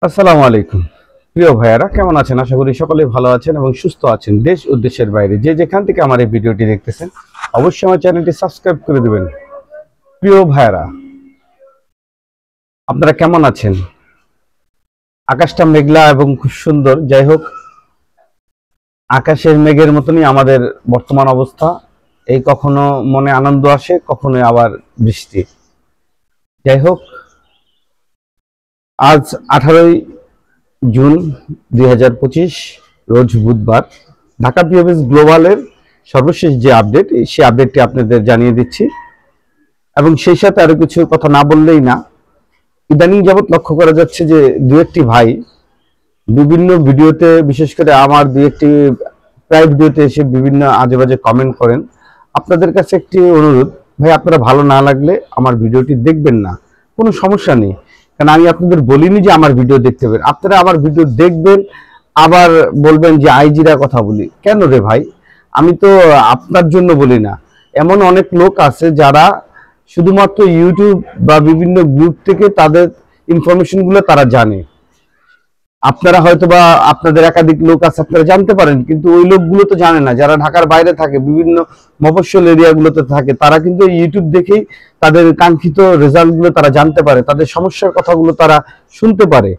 আসসালামু আলাইকুম প্রিয় ভাইয়ারা, কেমন আছেন? আশা করি সকলেই ভালো আছেন এবং সুস্থ আছেন। দেশ ও দেশের বাইরে যে যেখান থেকে আমার এই ভিডিওটি দেখতেছেন, অবশ্যই আমার চ্যানেলটি সাবস্ক্রাইব করে দেবেন। প্রিয় ভাইয়ারা, আপনারা কেমন আছেন? আকাশটা মেঘলা এবং খুব সুন্দর। যাই হোক, আকাশের মেঘের মতনই আমাদের বর্তমান অবস্থা। এই কখনো মনে আনন্দ আসে, কখনো আবার বৃষ্টি। যাই হোক, আজ 18ই জুন 2025, রোজ বুধবার। ঢাকা পিওবিএস গ্লোবালের সর্বশেষ যে আপডেট, সেই আপডেটটি আপনাদের জানিয়ে দিচ্ছি। এবং সেই সাথে আরো কিছু কথা না বললেই না। ইদানিং যাবৎ লক্ষ্য করা যাচ্ছে যে দু একটি ভাই বিভিন্ন ভিডিওতে, বিশেষ করে আমার দু একটি প্রায় ভিডিওতে এসে বিভিন্ন আজে বাজে কমেন্ট করেন। আপনাদের কাছে একটি অনুরোধ, ভাই আপনারা ভালো না লাগলে আমার ভিডিওটি দেখবেন না, কোনো সমস্যা নেই। কারণ আমি আপনাদের বলিনি যে আমার ভিডিও দেখতে হবে, আপনারা আমার ভিডিও দেখবেন, আবার বলবেন যে আইজিরা কথা বলি। কেন রে ভাই? আমি তো আপনার জন্য বলি না। এমন অনেক লোক আছে যারা শুধুমাত্র ইউটিউব বা বিভিন্ন গ্রুপ থেকে তাদের ইনফরমেশনগুলো তারা জানে। আপনারা হয়তো বা আপনাদের একাধিক লোক আছে, আপনারা জানতে পারেন, কিন্তু ওই লোকগুলো তো জানে না। যারা ঢাকার বাইরে থাকে, বিভিন্ন মফস্বল এরিয়াগুলোতে থাকে, তারা কিন্তু ইউটিউব দেখেই তাদের কাঙ্ক্ষিত রেজাল্টগুলো তারা জানতে পারে, তাদের সমস্যার কথাগুলো তারা শুনতে পারে।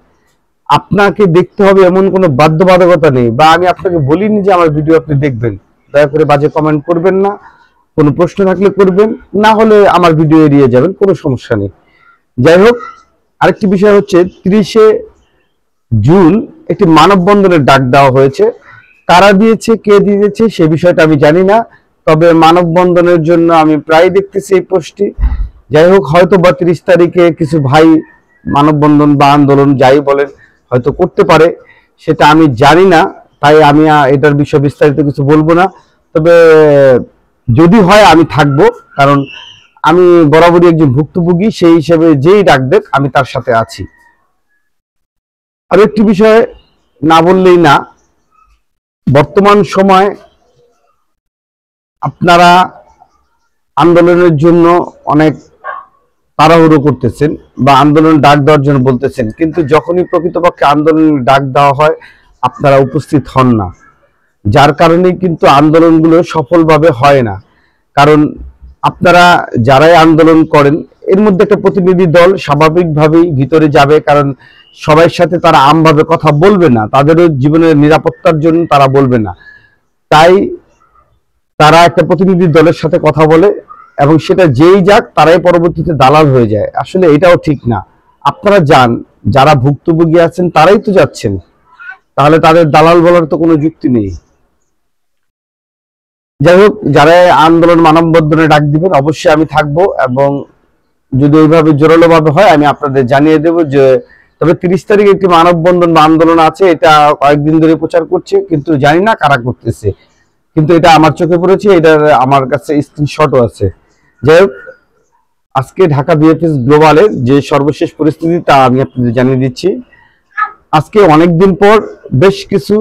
আপনাকে দেখতে হবে এমন কোনো বাধ্যবাধকতা নেই, বা আমি আপনাকে বলিনি যে আমার ভিডিও আপনি দেখবেন। দয়া করে বাজে কমেন্ট করবেন না। কোনো প্রশ্ন থাকলে করবেন, না হলে আমার ভিডিও এড়িয়ে যাবেন, কোনো সমস্যা নেই। যাই হোক, আরেকটি বিষয় হচ্ছে 30শে জুন একটি মানববন্ধনের ডাক দেওয়া হয়েছে। কারা দিয়েছে, কে দিয়েছে, সে বিষয়টা আমি জানি না। তবে মানববন্ধনের জন্য আমি প্রায় দেখতেছি এই পোস্টটি। যাই হোক, হয়তো বা 30 তারিখে কিছু ভাই মানববন্ধন বা আন্দোলন যাই বলেন হয়তো করতে পারে, সেটা আমি জানি না। তাই আমি এটার বিষয়ে বিস্তারিত কিছু বলবো না। তবে যদি হয় আমি থাকবো, কারণ আমি বরাবরই একজন ভুক্তভোগী, সেই হিসেবে যেই ডাক দেখ আমি তার সাথে আছি। আর একটি বিষয় না বললেই না, বর্তমান সময় আপনারা আন্দোলনের জন্য অনেক তাড়াহুড়ো করতেছেন বা আন্দোলন ডাক দেওয়ার জন্য বলতেছেন, কিন্তু যখনই প্রকৃতপক্ষে আন্দোলনের ডাক দেওয়া হয় আপনারা উপস্থিত হন না। যার কারণেই কিন্তু আন্দোলনগুলো সফলভাবে হয় না। কারণ আপনারা যারাই আন্দোলন করেন, এর মধ্যে একটা প্রতিনিধি দল স্বাভাবিকভাবেই ভিতরে যাবে, কারণ সবার সাথে তারা আমভাবে কথা বলবে না, তাদেরও জীবনের নিরাপত্তার জন্য তারা বলবে না। তাই তারা একটা প্রতিনিধি দলের সাথে কথা বলে, এবং সেটা যেই যাক তারাই পরবর্তীতে দালাল হয়ে যায়। আসলে এটাও ঠিক না। আপনারা যান, যারা ভুক্তভোগী আছেন তারাই তো যাচ্ছেন, তাহলে তাদের দালাল বলার তো কোনো যুক্তি নেই। যাই হোক, যারা আন্দোলন মানববন্ধনে ডাক দিবেন অবশ্যই আমি থাকবো, এবং যদি ওইভাবে জোরালো ভাবে হয় আমি আপনাদের জানিয়ে দেব যে। তবে 30 তারিখে একটি মানববন্ধন বা আন্দোলন আছে, এটা কয়েকদিন ধরে প্রচার করছে, কিন্তু জানি না কারা করতেছে। কিন্তু এটা আমার চোখে পড়েছে, এটার আমার কাছে স্ক্রিনশটও আছে। যাই হোক, আজকে ঢাকা বিএফএস গ্লোবালের যে সর্বশেষ পরিস্থিতি তা আমি আপনাদের জানিয়ে দিচ্ছি। আজকে অনেকদিন পর বেশ কিছু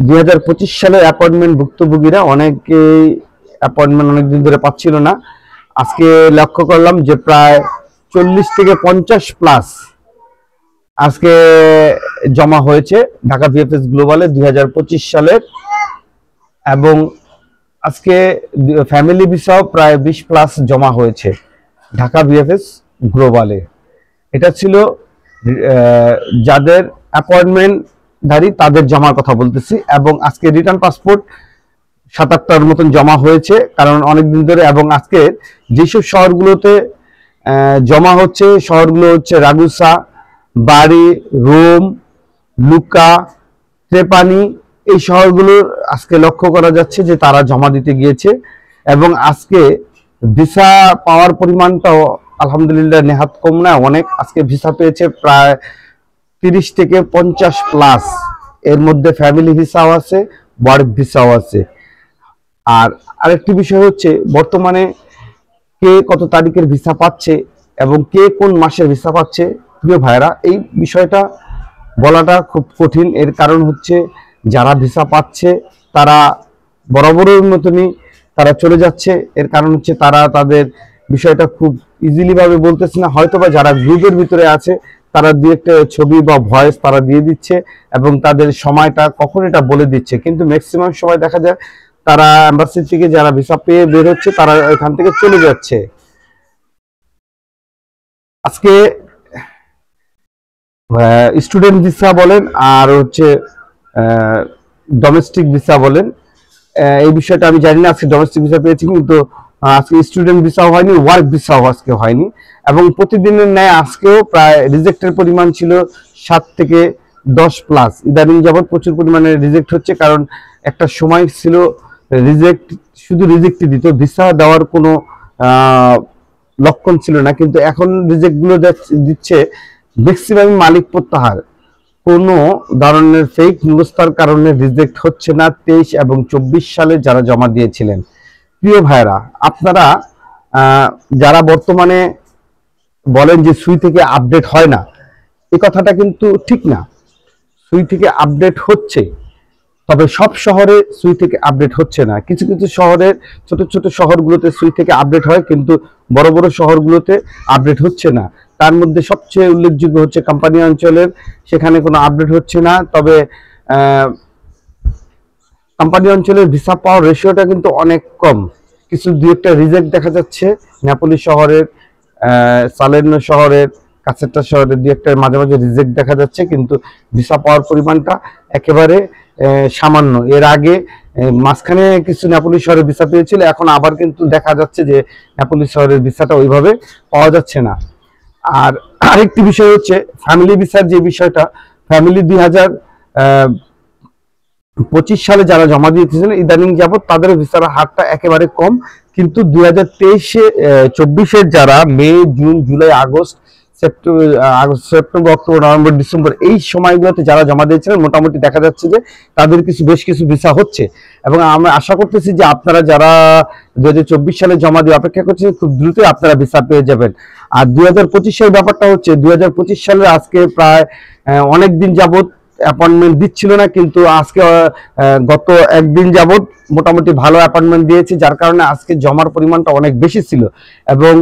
2025 সালের অ্যাপয়েন্টমেন্ট ভুক্তভোগীরা অনেকেই অ্যাপয়েন্টমেন্ট অনেকদিন ধরে পাচ্ছিল না। আজকে লক্ষ্য করলাম যে প্রায় 40 থেকে 50 প্লাস আজকে জমা হয়েছে ঢাকা বিএফএস গ্লোবালে 2025 সালের। এবং আজকে ফ্যামিলি ভিসাও প্রায় 20 প্লাস জমা হয়েছে ঢাকা বিএফএস গ্লোবালে। এটা ছিল যাদের অ্যাপয়েন্টমেন্ট ধারী তাদের জমার কথা বলতেছি। এবং আজকে রিটার্ন পাসপোর্ট 77টার মতন জমা হয়েছে, কারণ অনেকদিন ধরে। এবং আজকে যেসব শহরগুলোতে জমা হচ্ছে, শহরগুলো হচ্ছে রাগুসা, বাড়ি, রোম, লুকা, ট্রেপানি। এই শহরগুলোর আজকে লক্ষ্য করা যাচ্ছে যে তারা জমা দিতে গিয়েছে। এবং আজকে ভিসা পাওয়ার পরিমাণটাও আলহামদুলিল্লাহ নেহাত কম না, অনেক। আজকে ভিসা পেয়েছে প্রায় 30 থেকে 50 প্লাস। এর মধ্যে ফ্যামিলি ভিসাও আছে, ওয়ার্ক ভিসাও আছে। আর আরেকটি বিষয় হচ্ছে, বর্তমানে কে কত তারিখের ভিসা পাচ্ছে এবং কে কোন মাসের ভিসা পাচ্ছে, প্রিয় ভাইরা, এই বিষয়টা বলাটা খুব কঠিন। এর কারণ হচ্ছে, যারা ভিসা পাচ্ছে তারা বরাবরের মতনই তারা চলে যাচ্ছে। এর কারণ হচ্ছে তারা তাদের বিষয়টা খুব ইজিলি ভাবে বলতেছি না, হয়তোবা যারা গ্রুপের ভিতরে আছে তারা দিয়ে একটা ছবি বা ভয়েস তারা দিয়ে দিচ্ছে এবং তাদের সময়টা কখন এটা বলে দিচ্ছে, কিন্তু ম্যাক্সিমাম সময় দেখা যায় তারা এম্বাসি থেকে যারা ভিসা পেয়ে বের হচ্ছে তারা এখান থেকে চলে যাচ্ছে। আজকে স্টুডেন্ট ভিসা বলেন আর হচ্ছে ডোমেস্টিক ভিসা বলেন, এই বিষয়টা আমি জানি না। আজকে ডোমেস্টিক ভিসা পেয়েছি, কিন্তু আজকে স্টুডেন্ট ভিসাও হয়নি, ওয়ার্ক ভিসাও আজকে হয়নি। এবং প্রতিদিনের ন্যায় আজকেও প্রায় রিজেক্টের পরিমাণ ছিল 7 থেকে 10 প্লাস। ইদানিং যাবৎ প্রচুর পরিমাণে রিজেক্ট হচ্ছে, কারণ একটা সময় ছিল রিজেক্ট শুধু রিজেক্টই দিত, ভিসা দেওয়ার কোনো লক্ষণ ছিল না, কিন্তু এখন রিজেক্ট গুলো দিচ্ছে ম্যাক্সিমাম মালিক প্রত্যাহার। কোনো ধরনের ফেক নুস্তার কারণে রিজেক্ট হচ্ছে না 23 এবং 24 সালে যারা জমা দিয়েছিলেন। প্রিয় ভাইরা, আপনারা যারা বর্তমানে বলেন যে সুই থেকে আপডেট হয় না, এই কথাটা কিন্তু ঠিক না। সুই থেকে আপডেট হচ্ছে, তবে সব শহরে সুই থেকে আপডেট হচ্ছে না। কিছু কিছু শহরের ছোট ছোট শহরগুলোতে সুই থেকে আপডেট হয়, কিন্তু বড় বড় শহরগুলোতে আপডেট হচ্ছে না। তার মধ্যে সবচেয়ে উল্লেখযোগ্য হচ্ছে কোম্পানি অঞ্চলের, সেখানে কোনো আপডেট হচ্ছে না। তবে কোম্পানি অঞ্চলের ভিসা পাওয়ার রেশিওটা কিন্তু অনেক কম। কিছু দু একটা রিজেক্ট দেখা যাচ্ছে নেপোলি শহরের, সালের্নো শহরের, কাছেরটা শহরের দু একটা মাঝে মাঝে রিজেক্ট দেখা যাচ্ছে, কিন্তু ভিসা পাওয়ার পরিমাণটা একেবারে সামান্য। এর আগে মাঝখানে কিছু নেপোলি শহরের ভিসা পেয়েছিল, এখন আবার কিন্তু দেখা যাচ্ছে যে নেপোলি শহরের ভিসাটা ওইভাবে পাওয়া যাচ্ছে না। আর আরেকটি বিষয় হচ্ছে ফ্যামিলি ভিসার যে বিষয়টা, ফ্যামিলি 2025 সালে যারা জমা দিয়েছিলেন ইদানিং যাবত তাদের ভিসার হারটা একেবারে কম, কিন্তু 2023-24 যারা May, June, July, August, September, October, November, December এই সময়গুলোতে যারা জমা দিয়েছিলেন মোটামুটি দেখা যাচ্ছে যে তাদের বেশ কিছু ভিসা হচ্ছে। এবং আমরা আশা করতেছি যে আপনারা যারা 2024 সালে জমা দিয়ে অপেক্ষা করছেন খুব দ্রুতই আপনারা ভিসা পেয়ে যাবেন। আর 2025 সালের ব্যাপারটা হচ্ছে 2025 সালের আজকে প্রায় অনেক দিন যাবত অ্যাপয়েন্টমেন্ট দিচ্ছিল না, কিন্তু আজকে গত একদিন যাবত মোটামুটি ভালো অ্যাপয়েন্টমেন্ট দিয়েছে, যার কারণে আজকে জমার পরিমাণটা অনেক বেশি ছিল। এবং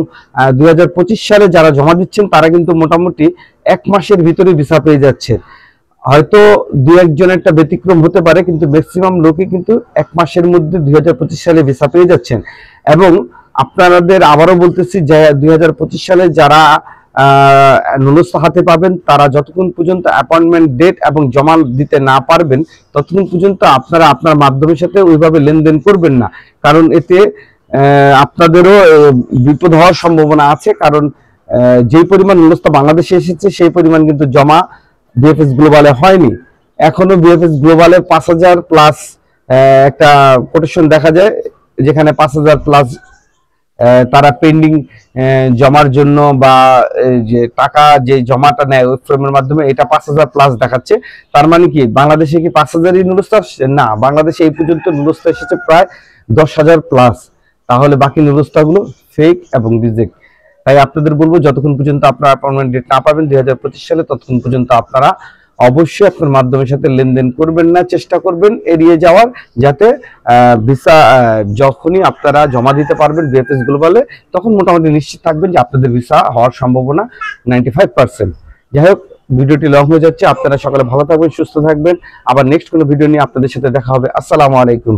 2025 সালে যারা জমা দিচ্ছেন তারা কিন্তু মোটামুটি 1 মাসের ভিতরে ভিসা পেয়ে যাচ্ছে। হয়তো দু একজন একটা ব্যতিক্রম হতে পারে, কিন্তু ম্যাক্সিমাম লোকই কিন্তু 1 মাসের মধ্যে 2025 সালে ভিসা পেয়ে যাচ্ছেন। এবং আপনাদের আবারও বলতেছি যে 2025 সালে যারা নুলস্থ হাতে পাবেন তারা যতক্ষণ পর্যন্ত অ্যাপয়েন্টমেন্ট ডেট এবং জমা দিতে না পারবেন ততক্ষণ পর্যন্ত আপনারা আপনার মাধ্যমের সাথে ওইভাবে লেনদেন করবেন না, কারণ এতে আপনাদেরও বিপদ হওয়ার সম্ভাবনা আছে। কারণ যেই পরিমাণ নুলস্থ বাংলাদেশে এসেছে সেই পরিমাণ কিন্তু জমা বিএফএস গ্লোবালে হয়নি। এখনো বিএফএস গ্লোবালে 5000 প্লাস একটা কোটেশন দেখা যায়, যেখানে 5000 প্লাস তারা পেন্ডিং জমার জন্য বা যে টাকা যে জমাটা নেয় ওই ফর্মের মাধ্যমে, এটা 5000 প্লাস দেখাচ্ছে। তার মানে কি বাংলাদেশে কি 5000ই নুলস্থ আসছে? না, বাংলাদেশে এই পর্যন্ত নুলস্থ এসেছে প্রায় 10,000 প্লাস। তাহলে বাকি নুলস্থগুলো ফেক এবং রিজেক্ট। তাই আপনাদের বলবো যতক্ষণ পর্যন্ত আপনারা অ্যাপয়েন্টমেন্ট ডেট না পাবেন 2025 সালে, ততক্ষণ পর্যন্ত আপনারা অবশ্যই আপনার মাধ্যমের সাথে লেনদেন করবেন না, চেষ্টা করবেন এড়িয়ে যাওয়ার, যাতে ভিসা যখনই আপনারা জমা দিতে পারবেন বিএফএস গ্লোবালে তখন মোটামুটি নিশ্চিত থাকবেন যে আপনাদের ভিসা হওয়ার সম্ভাবনা 95%। যাই হোক, ভিডিওটি লং হয়ে যাচ্ছে। আপনারা সকালে ভালো থাকবেন, সুস্থ থাকবেন। আবার নেক্সট কোনো ভিডিও নিয়ে আপনাদের সাথে দেখা হবে। আসসালামু আলাইকুম।